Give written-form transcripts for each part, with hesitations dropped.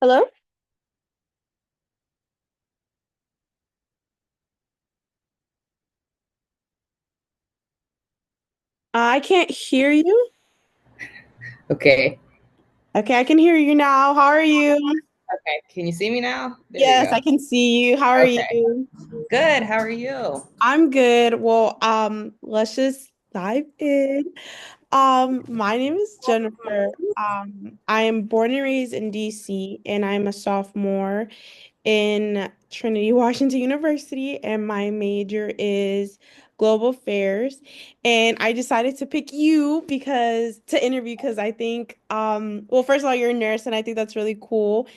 Hello? I can't hear you. Okay. Okay, I can hear you now. How are you? Okay. Can you see me now? There we Yes, I go. can see you. How are Okay. you? Good. How are you? I'm good. Well, let's just dive in. My name is Jennifer. I am born and raised in DC, and I'm a sophomore in Trinity, Washington University, and my major is global affairs. And I decided to pick you because to interview because I think, well, first of all, you're a nurse, and I think that's really cool.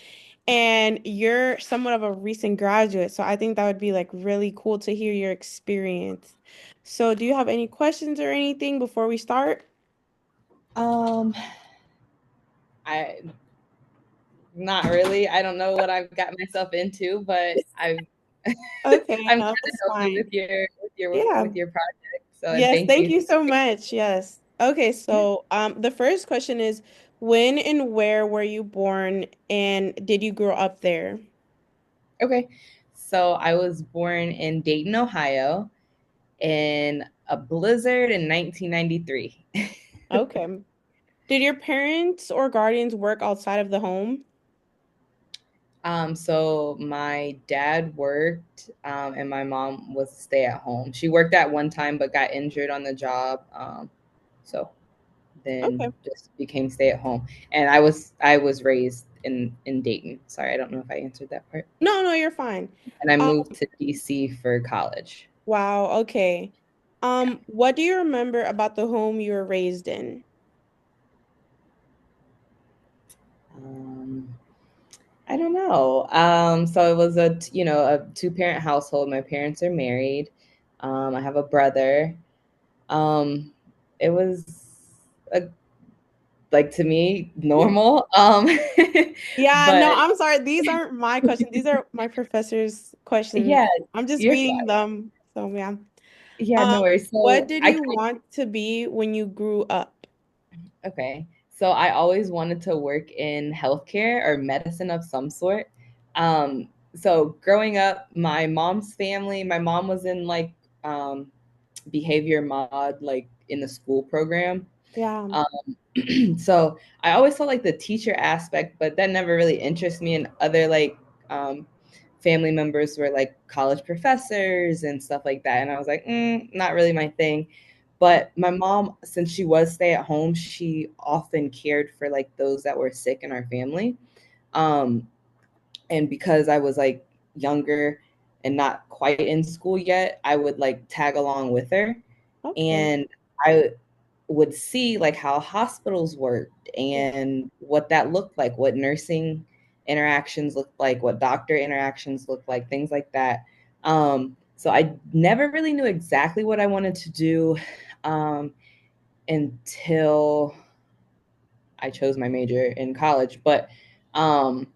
And you're somewhat of a recent graduate, so I think that would be like really cool to hear your experience. So, do you have any questions or anything before we start? Um, I not really. I don't know what I've got myself into, but Okay, I'm no, glad to that's help you fine. with your Yeah. with your project. So and Yes, thank thank you. you so much. Yes. Okay, Yeah. so the first question is when and where were you born and did you grow up there? Okay. So I was born in Dayton, Ohio, in a blizzard in 1993. Okay. Did your parents or guardians work outside of the home? So my dad worked, and my mom was stay at home. She worked at one time, but got injured on the job. So then Okay. just became stay at home. And I was raised in Dayton. Sorry, I don't know if I answered that part. No, no, you're fine. And I Um, moved to DC for college. wow, okay. What do you remember about the home you were raised in? Um, I don't know. So it was a two-parent household. My parents are married. I have a brother. Um, it was a like to me normal. Yeah, no, But I'm sorry. These aren't my questions. These are my professor's questions. yeah, I'm just you're reading fine. them. So yeah. Yeah, Um, no worries. what So did I you want to be when you grew up? okay. So I always wanted to work in healthcare or medicine of some sort. So growing up, my mom's family, my mom was in like behavior mod, like in the school program. Yeah. So I always felt like the teacher aspect, but that never really interested me. And other like um, family members were like college professors and stuff like that. And I was like, not really my thing. But my mom, since she was stay at home, she often cared for like those that were sick in our family. Um, and because I was like younger and not quite in school yet, I would like tag along with her. Okay. And I would see like how hospitals worked and what that looked like, what nursing interactions looked like, what doctor interactions looked like, things like that. So I never really knew exactly what I wanted to do um, until I chose my major in college. But um,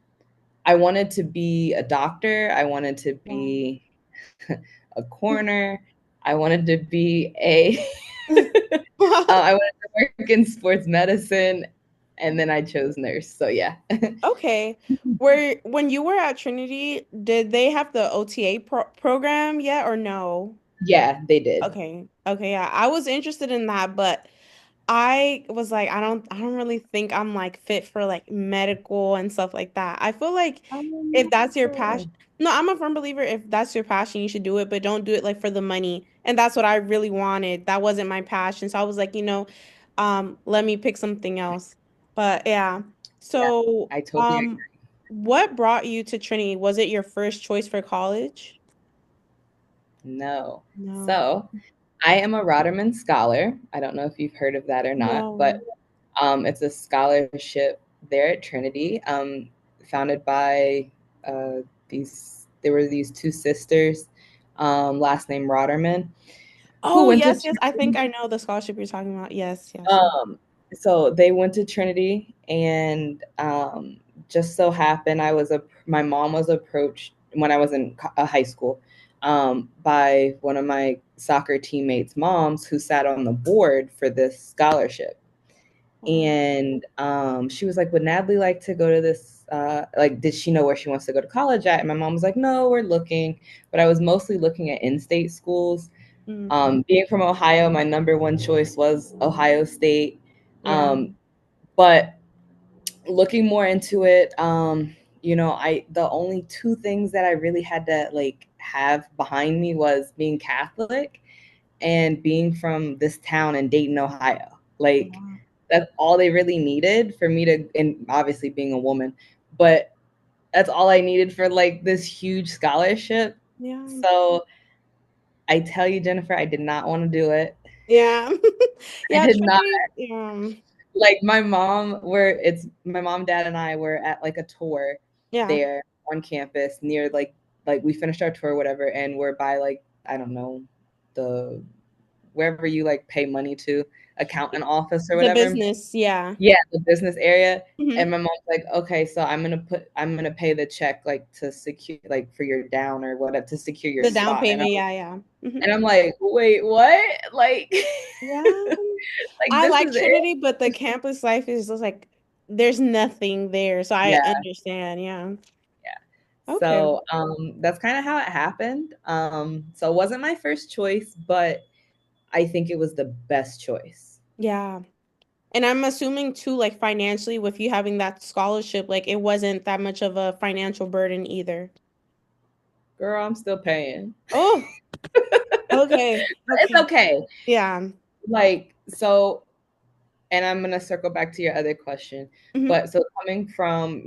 I wanted to be a doctor. I wanted to Wow. be a coroner. I wanted to be a I wanted to work in sports medicine, and then I chose nurse. So yeah, Okay. Where when you were at Trinity, did they have the OTA program yet or no? yeah, they did. Okay. Okay, yeah. I was interested in that, but I was like, I don't really think I'm like fit for like medical and stuff like that. I feel like if that's your Oh, passion, no, I'm a firm believer if that's your passion, you should do it, but don't do it like for the money. And that's what I really wanted. That wasn't my passion. So I was like, let me pick something else. But yeah. yeah, So, I totally agree. what brought you to Trinity? Was it your first choice for college? No, No. so I am a Rotterman scholar. I don't know if you've heard of that or not, but No. it's a scholarship there at Trinity, founded by uh, there were these two sisters, last name Rotterman, who Oh, went to yes, yes. I think I know the scholarship you're talking about. Yes, yes. Um, so they went to Trinity, and just so happened my mom was approached when I was in high school by one of my soccer teammates' moms who sat on the board for this scholarship. Wow. And she was like, would Natalie like to go to this, like, did she know where she wants to go to college at? And my mom was like, no, we're looking. But I was mostly looking at in-state schools. Mm. Being from Ohio, my number one choice was Ohio State. Yeah. But looking more into it, I the only two things that I really had to like have behind me was being Catholic and being from this town in Dayton, Ohio. Like Yeah. that's all they really needed for me to, and obviously being a woman, but that's all I needed for like this huge scholarship. Yeah. So I tell you, Jennifer, I did not want to do it. Yeah. I Yeah, did not. Trinity. Yeah. Like my mom, dad, and I were at like a tour Yeah. there on campus near like we finished our tour or whatever, and we're by like I don't know the wherever you like pay money to accountant office or The whatever. business. Yeah. Yeah, the business area. And Hmm. my mom's like, okay, so I'm gonna pay the check like to secure like for your down or whatever to secure your The down spot. payment. Yeah. Yeah. And I'm like, wait, what? Like Yeah. like I this like is it? Trinity, but the campus life is just like there's nothing there. So I Yeah. understand. Yeah. Yeah. Okay. So that's kind of how it happened. So it wasn't my first choice, but I think it was the best choice. Yeah. And I'm assuming too, like financially, with you having that scholarship, like it wasn't that much of a financial burden either. Girl, I'm still paying. Oh, okay. It's Okay. okay. Yeah. Like, so, and I'm going to circle back to your other question. Hmm. But so coming from,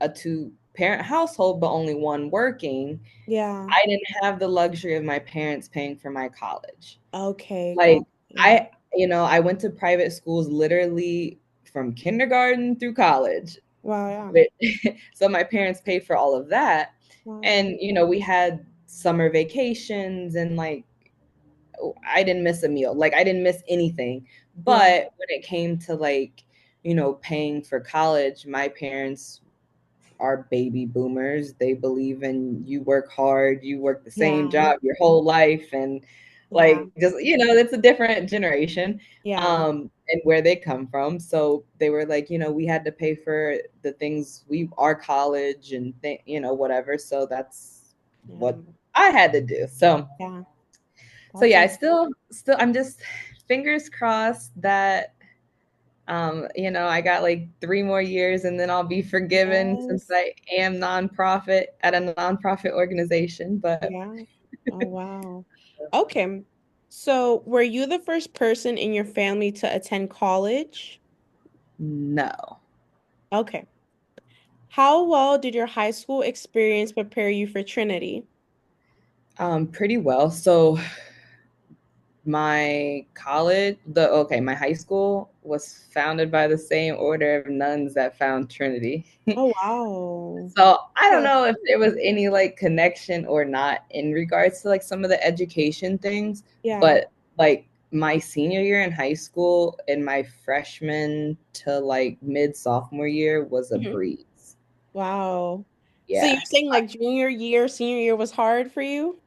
a two parent household, but only one working, Yeah. I didn't have the luxury of my parents paying for my college. Okay. Like Got yeah. I went to private schools literally from kindergarten through college. Wow. Yeah. So my parents paid for all of that. Wow. And, we had summer vacations and like I didn't miss a meal. Like I didn't miss anything. Yeah. But when it came to like, paying for college, my parents are baby boomers. They believe in you work hard, you work the same Yeah. job your whole life, and Yeah. like just it's a different generation, Yeah. and where they come from. So they were like, we had to pay for the things our college and whatever. So that's Yeah. what I had to do. Yeah. So yeah, I Gotcha. still I'm just fingers crossed that I got like 3 more years and then I'll be forgiven since Yes. I am nonprofit at a nonprofit organization. But Yeah. Oh, wow. Okay. So, were you the first person in your family to attend college? no, Okay. How well did your high school experience prepare you for Trinity? pretty well. So my high school was founded by the same order of nuns that found Trinity. Oh, wow. So I don't Okay. know if there was any like connection or not in regards to like some of the education things, Yeah. but like my senior year in high school and my freshman to like mid sophomore year was a Mhm. breeze. Wow. So you're Yeah. saying like junior year, senior year was hard for you?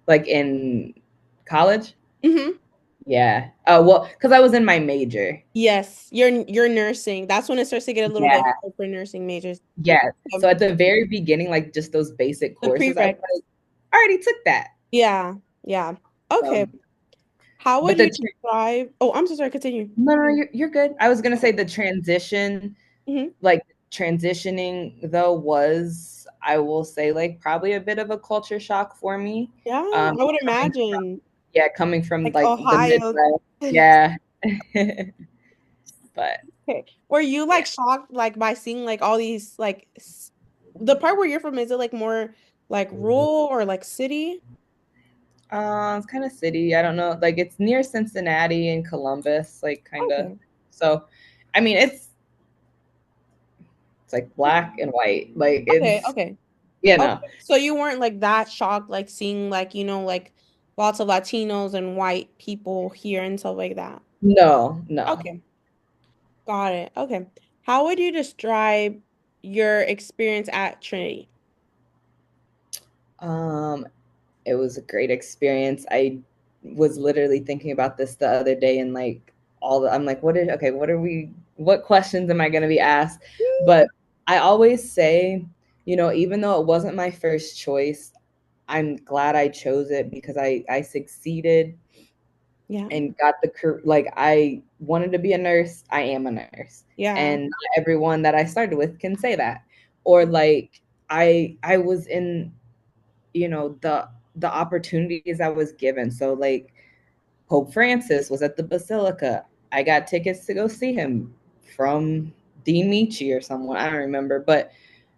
Like in college? Hmm. Yeah. Oh, well, because I was in my major. Yes, you're nursing. That's when it starts to get a little bit Yeah. hard for nursing majors. Yeah. So Um, at the very beginning, like just those basic the courses, I was prereqs. like, I already took that. Yeah. Yeah. Okay. So, How would but you describe? Oh, I'm so sorry. Continue. no, you're good. I was gonna say the transition, Hmm. like transitioning though was, I will say, like probably a bit of a culture shock for me. Yeah, Um, I would coming imagine. coming from Like like the Ohio. Midwest. Yeah. But Okay. Were you yeah, like shocked like by seeing like all these like the part where you're from, is it like more like rural or like city? it's kind of city. I don't know. Like it's near Cincinnati and Columbus, like kind of. Okay. So, I mean, it's like black and white. Like Okay, it's okay. you know, Okay. So you weren't like that shocked like seeing like, like lots of Latinos and white people here and stuff like that. no. Okay. Got it. Okay. How would you describe your experience at Trinity? Um, it was a great experience. I was literally thinking about this the other day and like I'm like, what questions am I going to be asked? But I always say, even though it wasn't my first choice, I'm glad I chose it because I succeeded Yeah. and got like I wanted to be a nurse. I am a nurse, Yeah. and not everyone that I started with can say that. Or like I was in, the opportunities I was given. So like Pope Francis was at the Basilica. I got tickets to go see him from Dean Michi or someone. I don't remember, but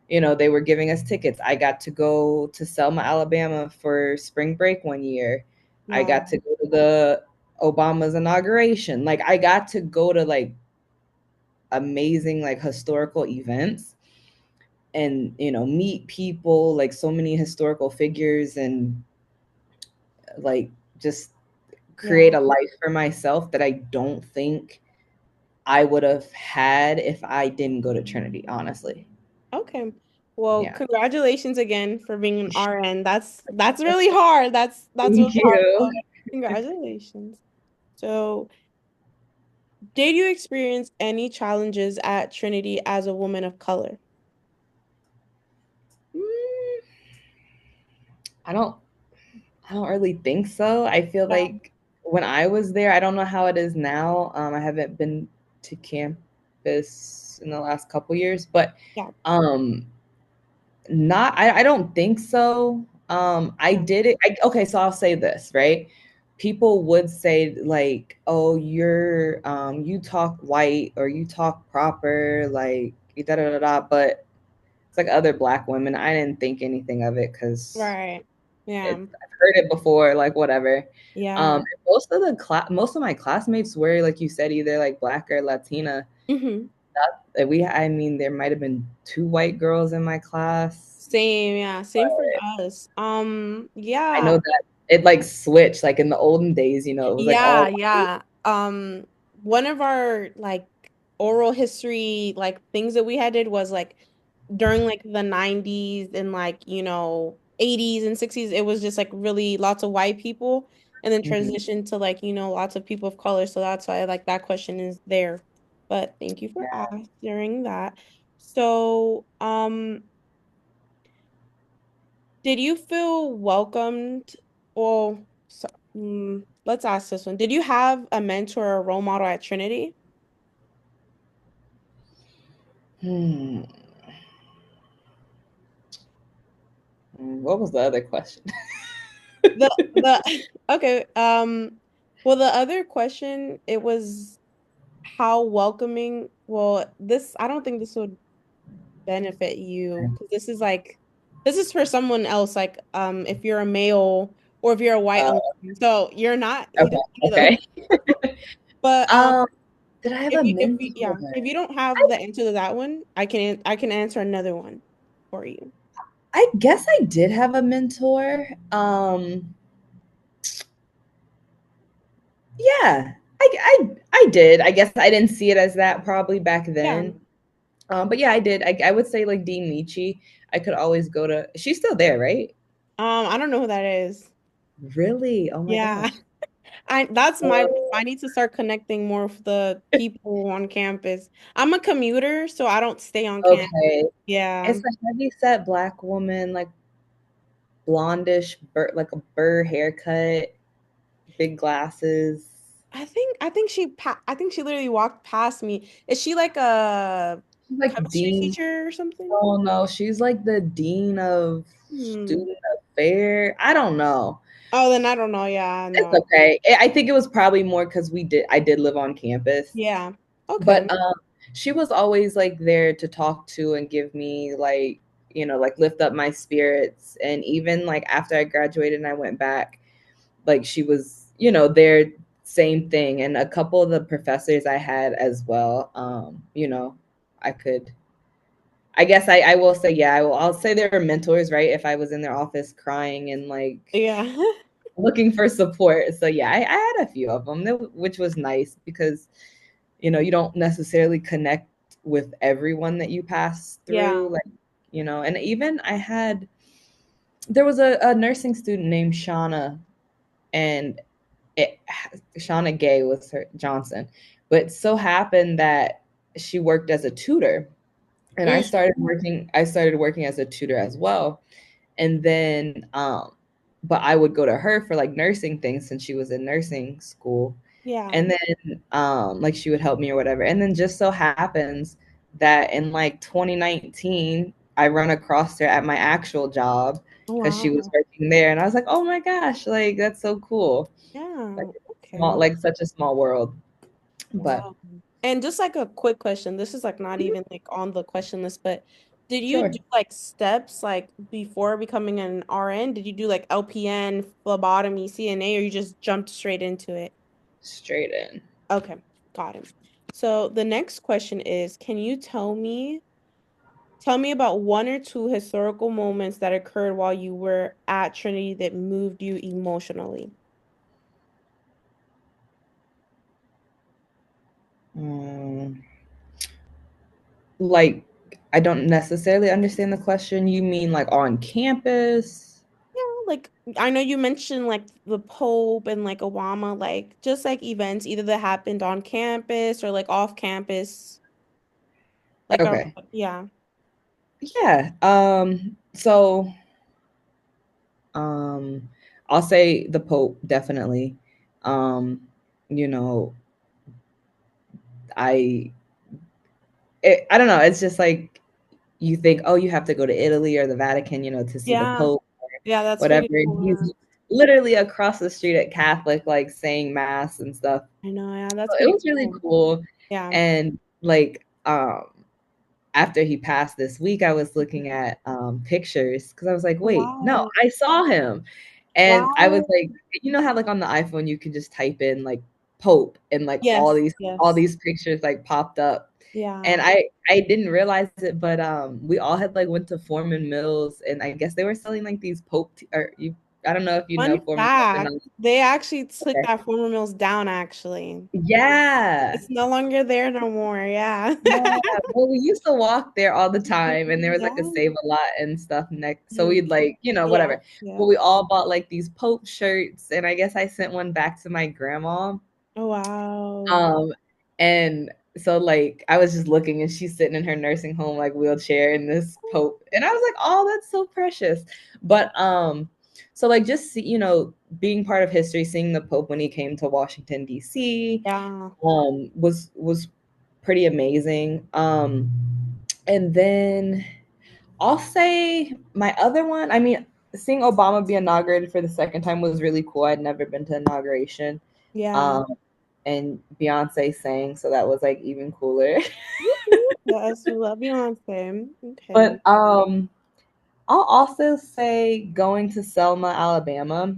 they were giving us tickets. I got to go to Selma, Alabama for spring break one year. I got Wow. to go to the Obama's inauguration. Like I got to go to like amazing like historical events and meet people, like so many historical figures, and like just create Yeah. a life for myself that I don't think I would have had if I didn't go to Trinity, honestly. Okay. Well, Yeah. congratulations again for being an RN. That's really hard. That's really Thank hard, you. but congratulations. So, did you experience any challenges at Trinity as a woman of color? Mm, I don't I don't really think so. I feel Yeah. like when I was there, I don't know how it is now. I haven't been to campus in the last couple years, but Yeah. um not I don't think so. I Yeah. did it. Okay, so I'll say this, right? People would say like, "Oh, you talk white or you talk proper, like da da da da." But it's like other Black women. I didn't think anything of it because Right. Yeah. I've heard it before, like whatever. Yeah. Most of my classmates were, like you said, either like Black or Latina. Hmm. I mean, there might have been two white girls in my class. Same, yeah. Same for us. I Yeah. know that it like switched, like in the olden days, it was like Yeah, all white. yeah. One of our like oral history like things that we had did was like during like the 90s and like, 80s and 60s, it was just like really lots of white people and then Mhm. transitioned to like, lots of people of color. So that's why like that question is there. But thank you for Yeah. answering that. So, did you feel welcomed? Well, let's ask this one. Did you have a mentor or role model at Trinity? Hmm. What was the other question? The okay, well, the other question, it was how welcoming, well, this, I don't think this would benefit you because this is for someone else, like if you're a male or if you're a white Uh, alum. So you're not, you okay. don't need those. Okay. But Um, did I have a yeah, mentor? if you don't have the answer to that one, I can answer another one for you. I guess I did have a mentor. Yeah, I did. I guess I didn't see it as that probably back Yeah. then. But yeah, I did. I would say like Dean Michi. I could always go to. She's still there, right? I don't know who that is. Really? Oh my Yeah. gosh. I that's my Oh, I need to start connecting more with the people on campus. I'm a commuter, so I don't stay on campus. okay. Yeah. It's a heavy set Black woman, like blondish, like a burr haircut, big glasses. I think she literally walked past me. Is she like a She's like chemistry dean. teacher or something? Oh no, she's like the dean of Hmm. student affair. I don't know. Oh, then I don't know. Yeah, It's no. okay. I think it was probably more because I did live on campus, Yeah. Okay. but she was always like there to talk to and give me like like lift up my spirits. And even like after I graduated and I went back, like she was there, same thing. And a couple of the professors I had as well. I could. I guess I will say, yeah, I'll say they were mentors, right? If I was in their office crying and like Yeah. looking for support. So yeah, I had a few of them, which was nice because you don't necessarily connect with everyone that you pass Yeah. through, like and even there was a nursing student named Shauna, and it, Shauna Gay was her Johnson, but so happened that she worked as a tutor, and Mm, I started working as a tutor as well. And then but I would go to her for like nursing things since she was in nursing school. yeah. And then like she would help me or whatever. And then just so happens that in like 2019 I run across her at my actual job Oh, because she was wow. working there, and I was like, oh my gosh, like that's so cool. Like Yeah. small, Okay. like such a small world. But Wow. And just like a quick question, this is like not even like on the question list, but did you do sure, like steps like before becoming an RN? Did you do like LPN, phlebotomy, CNA, or you just jumped straight into it? straight in. Okay, got it. So the next question is, can you tell me about one or two historical moments that occurred while you were at Trinity that moved you emotionally? Mm, like I don't necessarily understand the question. You mean like on campus? Yeah, like I know you mentioned like the Pope and like Obama, like just like events either that happened on campus or like off campus. Like a Okay. yeah. Yeah. So um I'll say the Pope definitely. Um, you know, I I don't know, it's just like you think, oh, you have to go to Italy or the Vatican, to see the Yeah. Pope, Yeah, that's whatever. pretty And cool. he's Yeah. literally across the street at Catholic, like saying mass and stuff. I know, yeah, that's So it pretty was really cool. cool. Yeah. And like after he passed this week, I was looking at pictures because I was like, wait, no, Wow. I saw him. And I was Wow. like, how like on the iPhone you can just type in like Pope and like all Yes, these all yes. these pictures like popped up. Yeah. And I didn't realize it, but we all had like went to Foreman Mills, and I guess they were selling like these or you I don't know if you know Fun Foreman Mills or fact, not. they actually took Okay. that former mills down actually. Yeah. It's no longer there no more. Yeah. Yeah, well, we used to walk there all the time, and there was like a Yeah. Save a Lot and stuff next. So Mhm. we'd like, Yes, whatever. But yes. we all bought like these Pope shirts, and I guess I sent one back to my grandma. Oh, wow. Um, and so like I was just looking, and she's sitting in her nursing home like wheelchair in this Pope, and I was like, oh, that's so precious. But so like just being part of history, seeing the Pope when he came to Washington D.C. Yeah. Was pretty amazing. And then I'll say my other one, I mean, seeing Obama be inaugurated for the second time was really cool. I'd never been to inauguration. Yeah. Um, and Beyonce sang, so that was like even cooler. Yes, we love Beyonce. Okay. But I'll also say going to Selma, Alabama.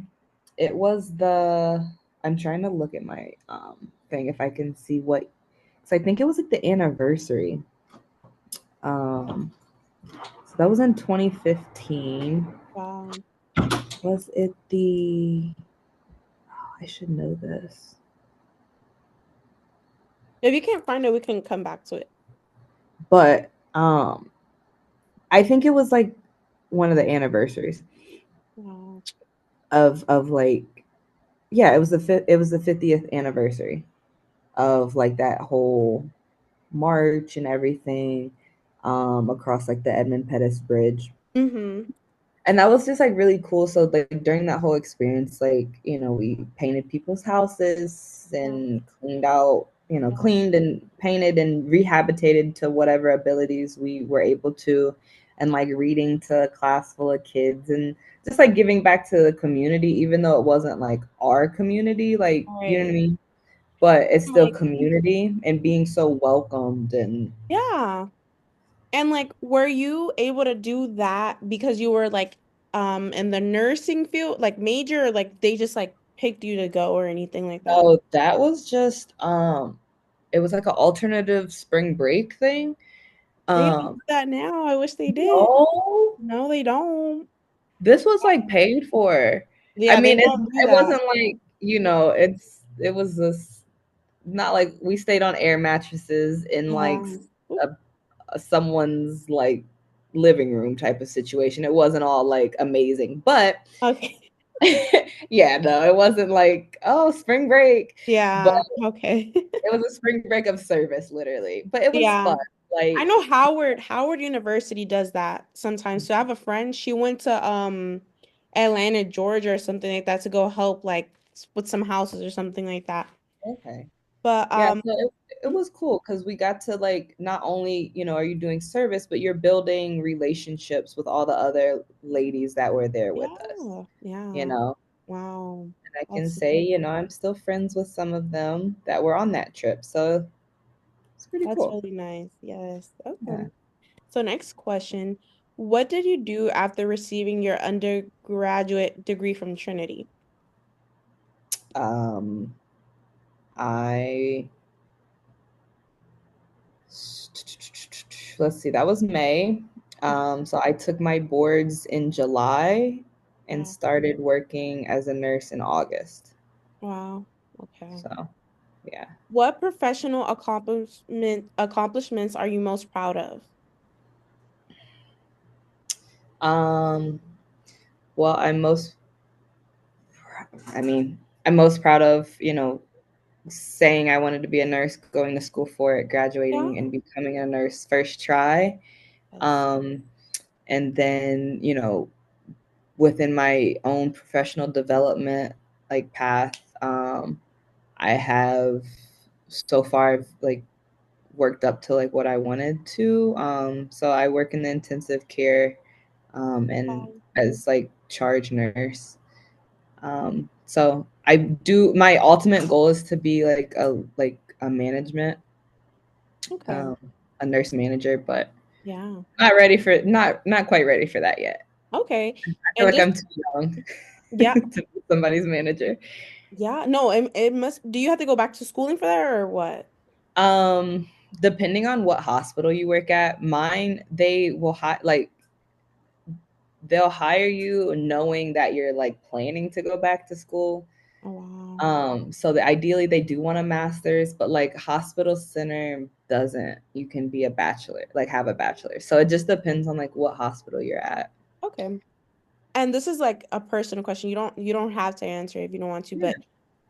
It was I'm trying to look at my thing if I can see what, so I think it was like the anniversary. Um, so that was in 2015. Wow. Was it the? Oh, I should know this, If you can't find it, we can come back to it. but I think it was like one of the anniversaries Wow. of like, yeah, it was the 50th anniversary of like that whole march and everything across like the Edmund Pettus Bridge. Mm-hmm. And that was just like really cool. So like during that whole experience, like we painted people's houses Yeah. and cleaned out, Yeah. cleaned and painted and rehabilitated to whatever abilities we were able to, and like reading to a class full of kids, and just like giving back to the community, even though it wasn't like our community, like, you know what I Right. mean, but it's still Like, community, and being so welcomed. And yeah. And like, were you able to do that because you were like in the nursing field, like major, or like they just like picked you to go or anything like that? oh, that was just it was like an alternative spring break thing. They don't Um, do that now. I wish they did. no, No, they don't. this was like paid for. I Yeah, they mean, don't do it that. wasn't like, it was this, not like we stayed on air mattresses in like Yeah. Oop, someone's like living room type of situation. It wasn't all like amazing, but okay. Yeah, no, it wasn't like, oh, spring break, but Yeah, okay. it was a spring break of service, literally. But it was Yeah. fun. I Like, know Howard University does that sometimes. So I have a friend, she went to Atlanta, Georgia or something like that to go help like with some houses or something like that. okay. But Yeah, so it was cool because we got to like not only, are you doing service, but you're building relationships with all the other ladies that were there with us, yeah, you yeah. know. Wow. And I can That's say, I'm still friends with some of them that were on that trip. So it's pretty that's cool. really nice. Yes. Okay. Yeah. So next question. What did you do after receiving your undergraduate degree from Trinity? Um, I let's see, that was May. So I took my boards in July and Wow. started working as a nurse in August. Wow. Okay. So yeah. What professional accomplishments are you most proud of? Um, well, I mean, I'm most proud of, saying I wanted to be a nurse, going to school for it, Yeah. graduating and becoming a nurse first try. Yes. Um, and then, within my own professional development like path, I have so far I've like worked up to like what I wanted to. So I work in the intensive care and Wow. as like charge nurse. So I do my ultimate goal is to be like a management, Okay. um, a nurse manager, but Yeah. not quite ready for that yet. Okay. I feel And like just I'm too young yeah, to be somebody's manager. yeah. No, it must do you have to go back to schooling for that or what? Um, Depending on what hospital you work at, mine they will they'll hire you knowing that you're like planning to go back to school. Oh wow. So ideally they do want a master's, but like hospital center doesn't. You can be a bachelor, like have a bachelor. So it just depends on like what hospital you're at. Okay. And this is like a personal question. You don't have to answer if you don't want to, Yeah. but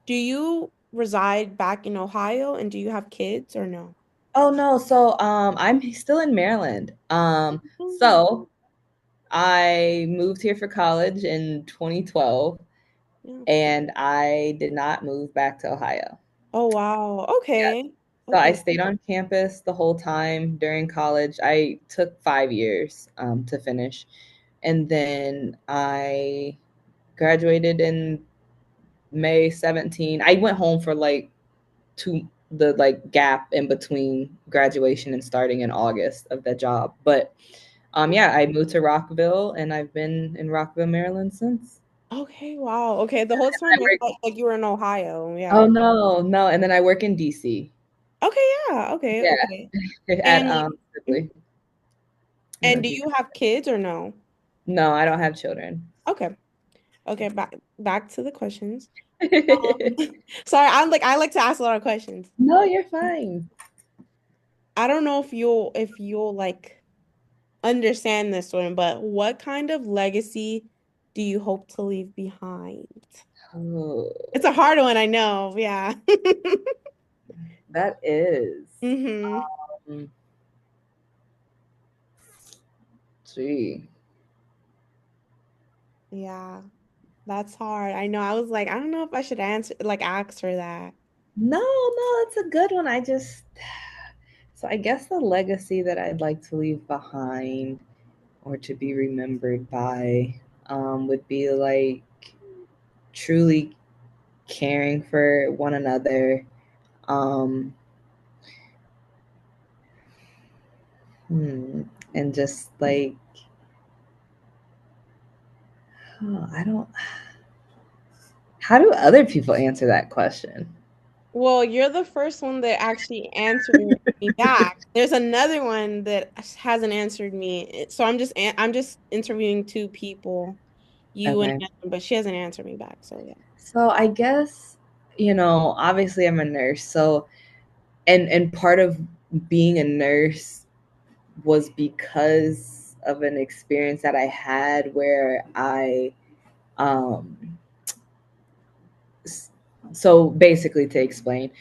do you reside back in Ohio and do you have kids or no? Oh no, so I'm still in Maryland. Mhm. So I moved here for college in 2012 Yeah. and I did not move back to Ohio. Oh wow. Yeah. Okay. So I Okay. stayed on campus the whole time during college. I took 5 years to finish. And then I graduated in May 17. I went home for like the like gap in between graduation and starting in August of that job. But yeah, I moved to Rockville and I've been in Rockville, Maryland since. Okay, wow. Okay, the whole time I I work, thought like you were in Ohio. Yeah. oh no, no, and then I work in DC. Okay, yeah. Okay, Yeah, okay. at And Sibley in and the do DC. you have kids or no? No, I don't have children. Okay. Okay, back to the questions. Sorry, I like to ask a lot of questions. No, you're fine. I don't know if you'll like understand this one, but what kind of legacy do you hope to leave behind? Oh, It's a hard one, I know. Yeah. that is. hmm Um, Gee. Yeah, that's hard. I know. I was like, I don't know if I should answer like ask her that. No, no, that's a good one. So I guess the legacy that I'd like to leave behind or to be remembered by would be like truly caring for one another. Um, and just like, I don't, how do other people answer that question? Well, you're the first one that actually answered me back. There's another one that hasn't answered me. So I'm just interviewing two people, you and Okay. him, but she hasn't answered me back. So yeah. So I guess, obviously I'm a nurse. So, and part of being a nurse was because of an experience that I had where I So basically, to explain,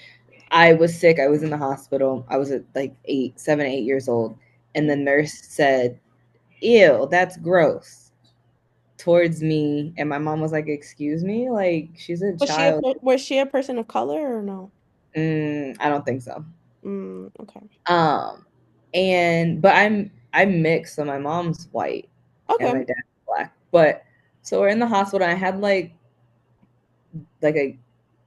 I was sick. I was in the hospital. I was at like 8 7 8 years old, and the nurse said, "Ew, that's gross," towards me, and my mom was like, "Excuse me, like she's a child." Was she a person of color or no? I don't think so. Okay. Um, and but I'm mixed, so my mom's white and my Okay. dad's black. But so we're in the hospital. And I had like a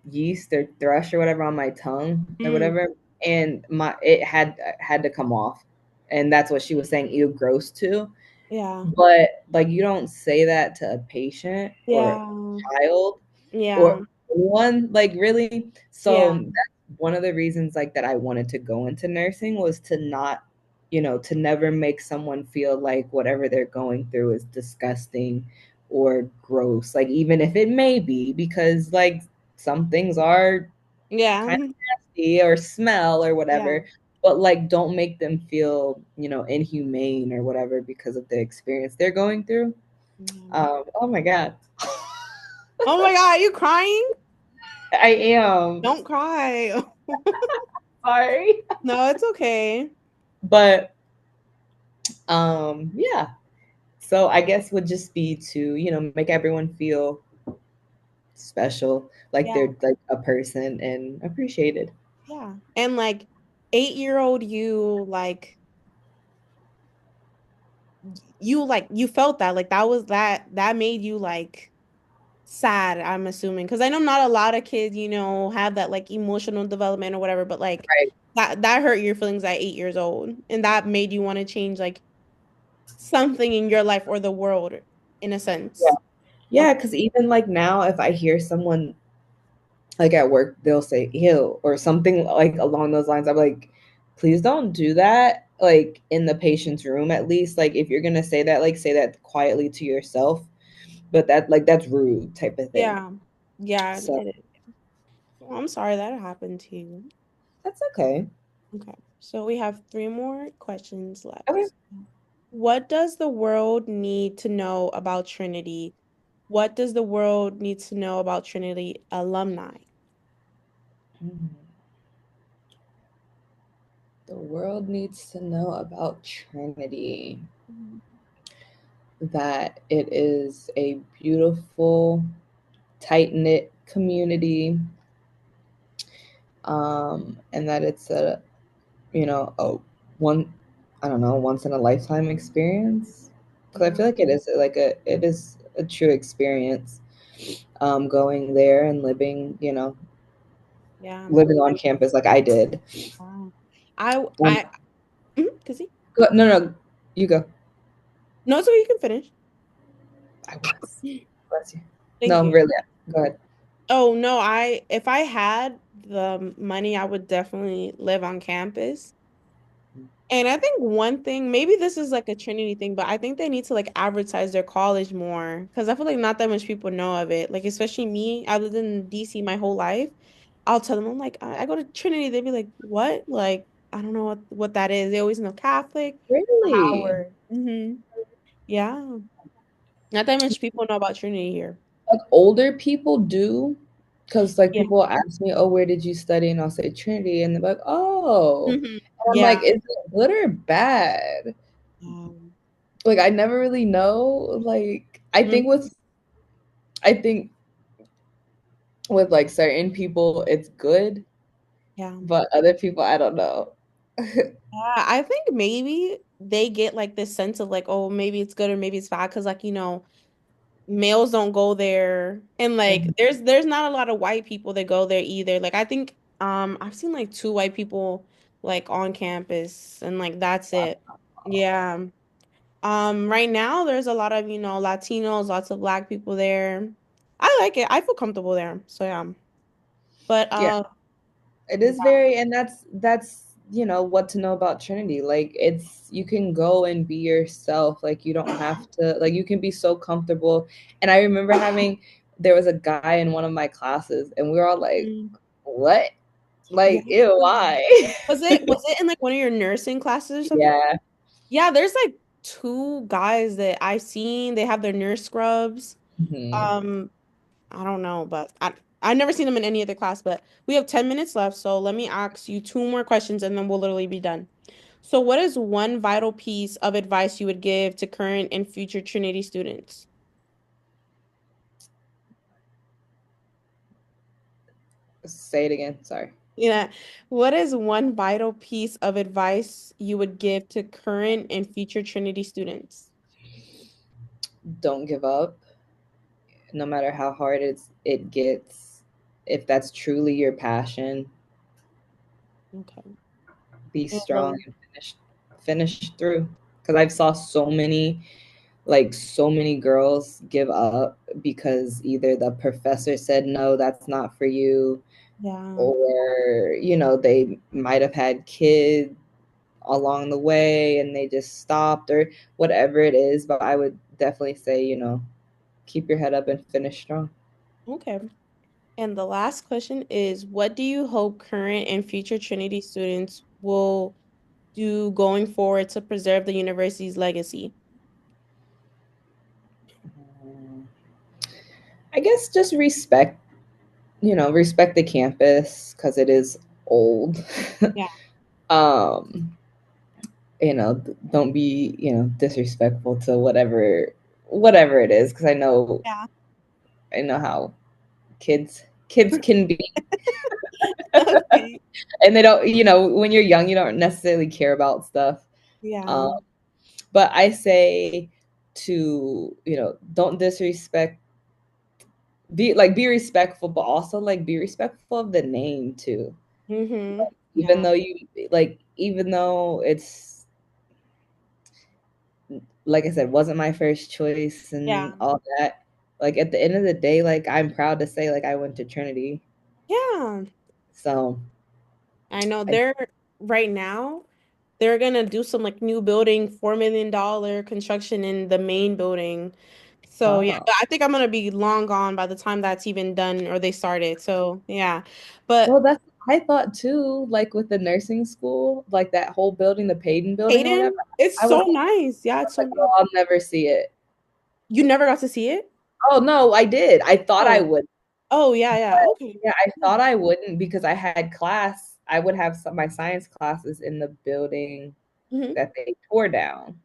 yeast or thrush or whatever on my tongue or Mm, whatever, and my it had to come off, and that's what she was saying. Ew, gross too. yeah. But like you don't say that to a patient or a Yeah. child Yeah. or one like really. So Yeah. that's one of the reasons like that I wanted to go into nursing was to not, to never make someone feel like whatever they're going through is disgusting or gross. Like even if it may be, because like some things are Yeah. kind of nasty or smell or Yeah. whatever, but like don't make them feel, inhumane or whatever because of the experience they're going through. Yeah. Oh my God. Oh my God, are you crying? I am Don't cry. sorry. No, it's okay. But yeah. So I guess would just be to, make everyone feel special, like Yeah. they're like a person and appreciated. Yeah. And like 8-year-old you you felt that like that made you like sad, I'm assuming. Because I know not a lot of kids, have that like emotional development or whatever, but like Right. that hurt your feelings at 8 years old. And that made you want to change like something in your life or the world in a Yeah. sense. Yeah, Okay. because even like now, if I hear someone like at work, they'll say ew or something like along those lines. I'm like, please don't do that. Like in the patient's room, at least. Like if you're gonna say that, like say that quietly to yourself. But that's rude type of thing. Yeah. Yeah, So it is. Well, I'm sorry that happened to you. that's okay. Okay. So we have three more questions Okay. left. What does the world need to know about Trinity? What does the world need to know about Trinity alumni? Mhm. The world needs to know about Trinity. Mhm. That it is a beautiful, tight knit community, and that it's a one, I don't know, once in a lifetime experience. Because I Yeah. feel like it is a true experience, going there and living, Yeah. living on campus like I did. Wow. I Um, I cause he no, no, you go. no, so you can finish. I was. Bless you. Thank No, you. really. Go ahead. Oh no, I if I had the money, I would definitely live on campus. And I think one thing, maybe this is like a Trinity thing, but I think they need to like advertise their college more because I feel like not that much people know of it. Like especially me, I lived in DC my whole life. I'll tell them I'm like I go to Trinity. They'd be like, "What?" Like I don't know what that is. They always know Catholic or Really? Howard. Yeah, not that much people know about Trinity here. Like older people do, because like Yeah. people ask me, "Oh, where did you study?" And I'll say Trinity, and they're like, "Oh," and I'm Yeah. like, "Is it good or bad?" Um, Like I never really know. Like mhm. I think with like certain people it's good, Yeah. but other people I don't know. Yeah, I think maybe they get like this sense of like, oh, maybe it's good or maybe it's bad because like, males don't go there and like Mhm. there's not a lot of white people that go there either. Like I think I've seen like two white people like on campus and like that's it. Yeah. Right now there's a lot of, Latinos, lots of black people there. I like it. I feel comfortable there. So yeah. But Yeah. It is very, and that's what to know about Trinity. Like it's you can go and be yourself. Like you don't have to. Like you can be so comfortable. And I remember there was a guy in one of my classes, and we were all like, mm, "What? yeah. Like ew, why?" Was it in like one of your nursing classes or something? Yeah. Yeah, there's like two guys that I've seen. They have their nurse scrubs. Mhm. Um, I don't know, but I've never seen them in any other class, but we have 10 minutes left, so let me ask you two more questions and then we'll literally be done. So, what is one vital piece of advice you would give to current and future Trinity students? Say it again. Sorry. Yeah. What is one vital piece of advice you would give to current and future Trinity students? Don't give up, no matter how hard it gets. If that's truly your passion, Okay. be And strong and finish through. Because I've saw so many, like so many girls give up because either the professor said no, that's not for you, yeah. or they might have had kids along the way and they just stopped, or whatever it is. But I would definitely say, keep your head up and finish strong. Okay. And the last question is, what do you hope current and future Trinity students will do going forward to preserve the university's legacy? I guess just respect the campus because it is old. Yeah. um don't be, disrespectful to whatever it is, because Yeah. I know how kids can be. Okay. And they don't, when you're young, you don't necessarily care about stuff. Yeah. um but I say to, don't disrespect, be respectful, but also like be respectful of the name too. Mm-hmm. Even Yeah. though it's, like I said, wasn't my first choice and Yeah. all that. Like at the end of the day, like I'm proud to say like I went to Trinity. Yeah. So I know I, they're right now, they're gonna do some like new building, $4 million construction in the main building. So yeah, wow. but I think I'm gonna be long gone by the time that's even done or they started. So yeah. But Well, that's I thought too, like with the nursing school, like that whole building, the Payton building or whatever. Hayden, it's I was, so nice. Yeah, I it's was so like, nice. oh, I'll never see it. You never got to see it? Oh no, I did. I thought I Oh. would. Oh yeah, But yeah. Okay. yeah, I thought I wouldn't because I had class. I would have my science classes in the building Mm-hmm. that they tore down.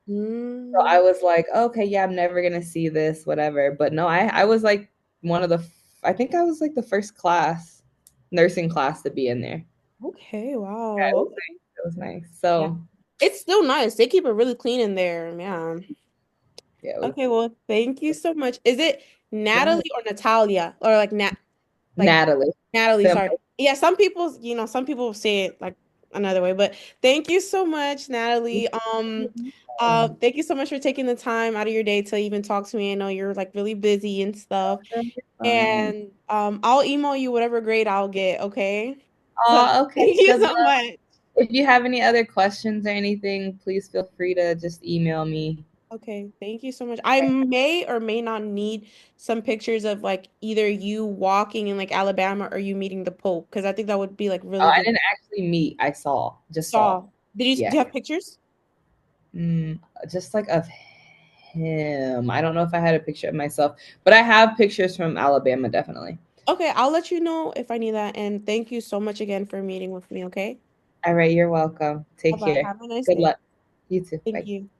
So I Mm, was like, okay, yeah, I'm never gonna see this, whatever. But no, I was like one of the, I think I was like the first nursing class to be in there. okay, Yeah, wow. Okay. it was nice. Yeah. So It's still nice. They keep it really clean in there. Yeah. yeah, Okay, well, thank you so much. Is it yeah. Natalie or Natalia? Or like Natalie. Natalie, sorry. Simple. Yeah, some people say it like another way, but thank you so much, Natalie. Thank you so much for taking the time out of your day to even talk to me. I know you're like really busy and stuff. Fine. And I'll email you whatever grade I'll get, okay? So Okay. thank you Good so luck. much. If you have any other questions or anything, please feel free to just email me. Okay, thank you so much. I may or may not need some pictures of like either you walking in like Alabama or you meeting the Pope because I think that would be like Oh, really I good. didn't actually meet. I just saw. Saw. Do Yeah. you have pictures? Mm, just like of him. I don't know if I had a picture of myself, but I have pictures from Alabama, definitely. Okay, I'll let you know if I need that. And thank you so much again for meeting with me, okay? All right, you're welcome. Take Bye-bye. care. Have a nice Good day. luck. You too. Thank Bye. you.